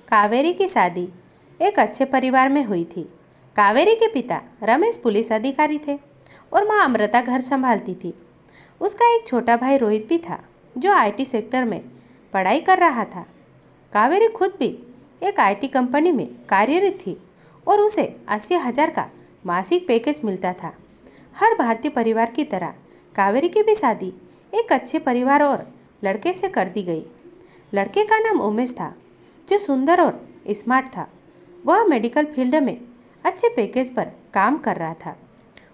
कावेरी की शादी एक अच्छे परिवार में हुई थी। कावेरी के पिता रमेश पुलिस अधिकारी थे और माँ अमृता घर संभालती थी। उसका एक छोटा भाई रोहित भी था जो आईटी सेक्टर में पढ़ाई कर रहा था। कावेरी खुद भी एक आईटी कंपनी में कार्यरत थी और उसे 80,000 का मासिक पैकेज मिलता था। हर भारतीय परिवार की तरह कावेरी की भी शादी एक अच्छे परिवार और लड़के से कर दी गई। लड़के का नाम उमेश था जो सुंदर और स्मार्ट था। वह मेडिकल फील्ड में अच्छे पैकेज पर काम कर रहा था।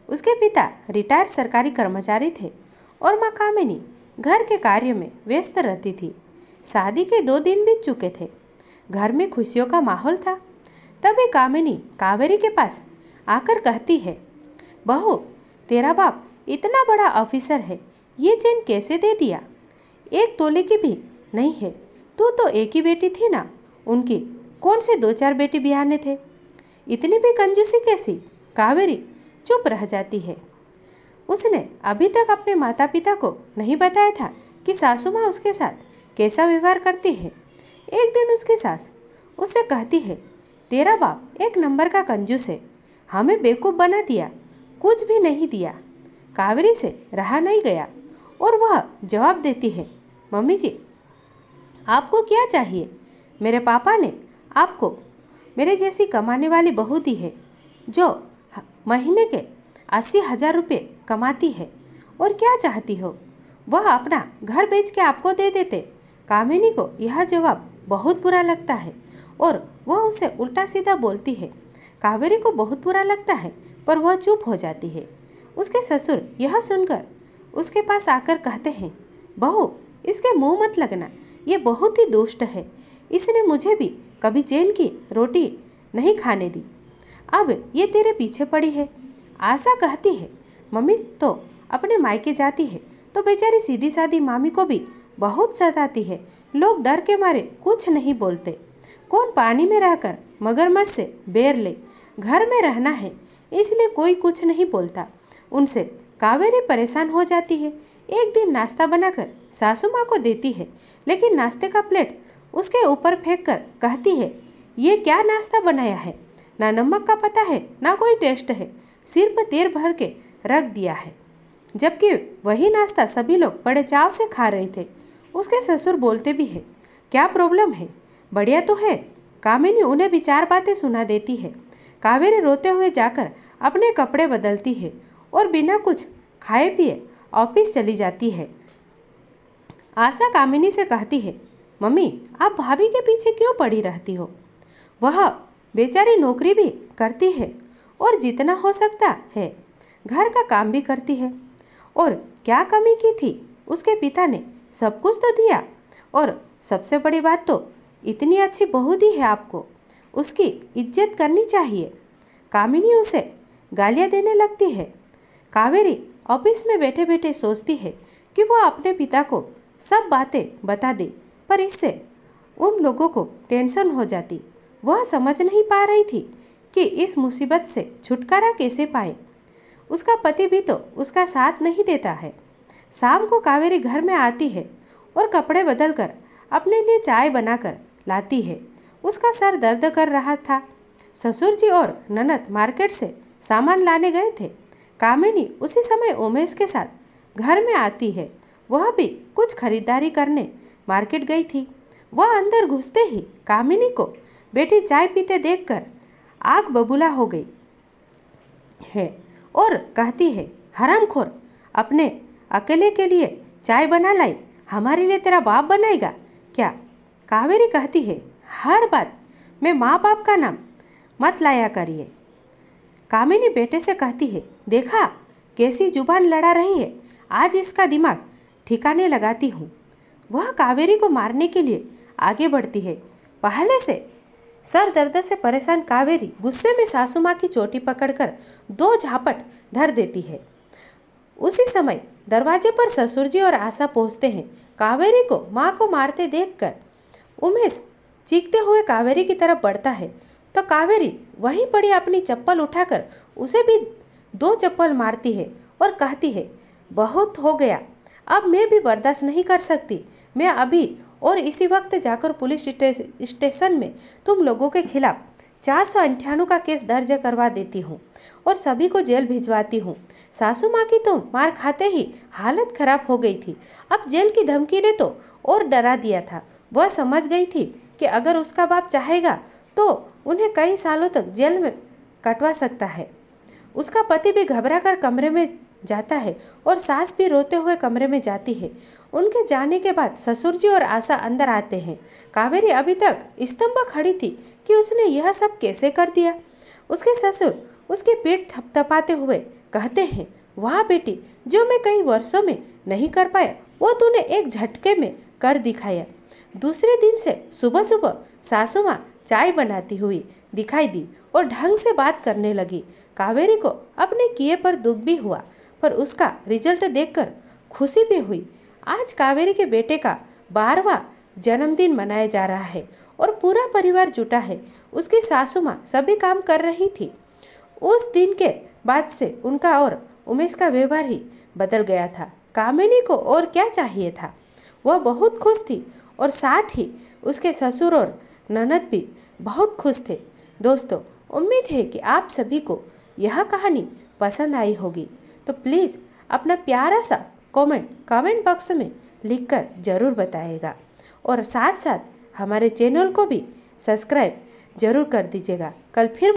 उसके पिता रिटायर्ड सरकारी कर्मचारी थे और माँ कामिनी घर के कार्य में व्यस्त रहती थी। शादी के 2 दिन बीत चुके थे। घर में खुशियों का माहौल था। तभी कामिनी कावेरी के पास आकर कहती है, बहू, तेरा बाप इतना बड़ा ऑफिसर है, ये चेन कैसे दे दिया? 1 तोले की भी नहीं है। तू तो एक ही बेटी थी ना, उनकी कौन से 2-4 बेटी बिहाने थे? इतनी भी कंजूसी कैसी? कावेरी चुप रह जाती है। उसने अभी तक अपने माता पिता को नहीं बताया था कि सासू माँ उसके साथ कैसा व्यवहार करती है। एक दिन उसकी सास उससे कहती है, तेरा बाप एक नंबर का कंजूस है, हमें बेवकूफ़ बना दिया, कुछ भी नहीं दिया। कावेरी से रहा नहीं गया और वह जवाब देती है, मम्मी जी, आपको क्या चाहिए? मेरे पापा ने आपको मेरे जैसी कमाने वाली बहू दी है जो महीने के 80,000 रुपये कमाती है। और क्या चाहती हो? वह अपना घर बेच के आपको दे देते। कामिनी को यह जवाब बहुत बुरा लगता है और वह उसे उल्टा सीधा बोलती है। कावेरी को बहुत बुरा लगता है पर वह चुप हो जाती है। उसके ससुर यह सुनकर उसके पास आकर कहते हैं, बहू, इसके मुंह मत लगना, ये बहुत ही दुष्ट है। इसने मुझे भी कभी चैन की रोटी नहीं खाने दी। अब ये तेरे पीछे पड़ी है। आशा कहती है, मम्मी तो अपने मायके जाती है तो बेचारी सीधी सादी मामी को भी बहुत सताती है। लोग डर के मारे कुछ नहीं बोलते। कौन पानी में रहकर मगरमच्छ से बेर ले। घर में रहना है इसलिए कोई कुछ नहीं बोलता। उनसे कावेरी परेशान हो जाती है। एक दिन नाश्ता बनाकर सासू माँ को देती है, लेकिन नाश्ते का प्लेट उसके ऊपर फेंक कर कहती है, ये क्या नाश्ता बनाया है? ना नमक का पता है ना कोई टेस्ट है, सिर्फ तेल भर के रख दिया है। जबकि वही नाश्ता सभी लोग बड़े चाव से खा रहे थे। उसके ससुर बोलते भी है, क्या प्रॉब्लम है? बढ़िया तो है। कामिनी उन्हें भी 4 बातें सुना देती है। कावेरी रोते हुए जाकर अपने कपड़े बदलती है और बिना कुछ खाए पिए ऑफिस चली जाती है। आशा कामिनी से कहती है, मम्मी, आप भाभी के पीछे क्यों पड़ी रहती हो? वह बेचारी नौकरी भी करती है और जितना हो सकता है घर का काम भी करती है। और क्या कमी की थी? उसके पिता ने सब कुछ तो दिया और सबसे बड़ी बात तो इतनी अच्छी बहू दी है आपको, उसकी इज्जत करनी चाहिए। कामिनी उसे गालियाँ देने लगती है। कावेरी ऑफिस में बैठे बैठे सोचती है कि वह अपने पिता को सब बातें बता दे, पर इससे उन लोगों को टेंशन हो जाती। वह समझ नहीं पा रही थी कि इस मुसीबत से छुटकारा कैसे पाए। उसका पति भी तो उसका साथ नहीं देता है। शाम को कावेरी घर में आती है और कपड़े बदलकर अपने लिए चाय बनाकर लाती है। उसका सर दर्द कर रहा था। ससुर जी और ननद मार्केट से सामान लाने गए थे। कामिनी उसी समय उमेश के साथ घर में आती है। वह भी कुछ खरीदारी करने मार्केट गई थी। वह अंदर घुसते ही कामिनी को बेटी चाय पीते देखकर आग बबूला हो गई है और कहती है, हरामखोर, अपने अकेले के लिए चाय बना लाई, हमारे लिए तेरा बाप बनाएगा क्या? कावेरी कहती है, हर बात में माँ बाप का नाम मत लाया करिए। कामिनी बेटे से कहती है, देखा कैसी जुबान लड़ा रही है, आज इसका दिमाग ठिकाने लगाती हूँ। वह कावेरी को मारने के लिए आगे बढ़ती है। पहले से सर दर्द से परेशान कावेरी गुस्से में सासू माँ की चोटी पकड़कर 2 झापट धर देती है। उसी समय दरवाजे पर ससुर जी और आशा पहुँचते हैं। कावेरी को माँ को मारते देखकर उमेश चीखते हुए कावेरी की तरफ बढ़ता है तो कावेरी वहीं पड़ी अपनी चप्पल उठाकर उसे भी 2 चप्पल मारती है और कहती है, बहुत हो गया, अब मैं भी बर्दाश्त नहीं कर सकती, मैं अभी और इसी वक्त जाकर पुलिस स्टेशन में तुम लोगों के खिलाफ 498 का केस दर्ज करवा देती हूँ और सभी को जेल भिजवाती हूँ। सासू माँ की तो मार खाते ही हालत खराब हो गई थी। अब जेल की धमकी ने तो और डरा दिया था। वह समझ गई थी कि अगर उसका बाप चाहेगा तो उन्हें कई सालों तक जेल में कटवा सकता है। उसका पति भी घबरा कर कमरे में जाता है और सास भी रोते हुए कमरे में जाती है। उनके जाने के बाद ससुर जी और आशा अंदर आते हैं। कावेरी अभी तक स्तंभ खड़ी थी कि उसने यह सब कैसे कर दिया। उसके ससुर उसकी पीठ थपथपाते हुए कहते हैं, वाह बेटी, जो मैं कई वर्षों में नहीं कर पाया वो तूने एक झटके में कर दिखाया। दूसरे दिन से सुबह सुबह सासू माँ चाय बनाती हुई दिखाई दी और ढंग से बात करने लगी। कावेरी को अपने किए पर दुख भी हुआ, पर उसका रिजल्ट देखकर खुशी भी हुई। आज कावेरी के बेटे का 12वां जन्मदिन मनाया जा रहा है और पूरा परिवार जुटा है। उसकी सासू माँ सभी काम कर रही थी। उस दिन के बाद से उनका और उमेश का व्यवहार ही बदल गया था। कामिनी को और क्या चाहिए था। वह बहुत खुश थी और साथ ही उसके ससुर और ननद भी बहुत खुश थे। दोस्तों, उम्मीद है कि आप सभी को यह कहानी पसंद आई होगी, तो प्लीज़ अपना प्यारा सा कमेंट बॉक्स में लिखकर ज़रूर बताइएगा और साथ साथ हमारे चैनल को भी सब्सक्राइब ज़रूर कर दीजिएगा। कल फिर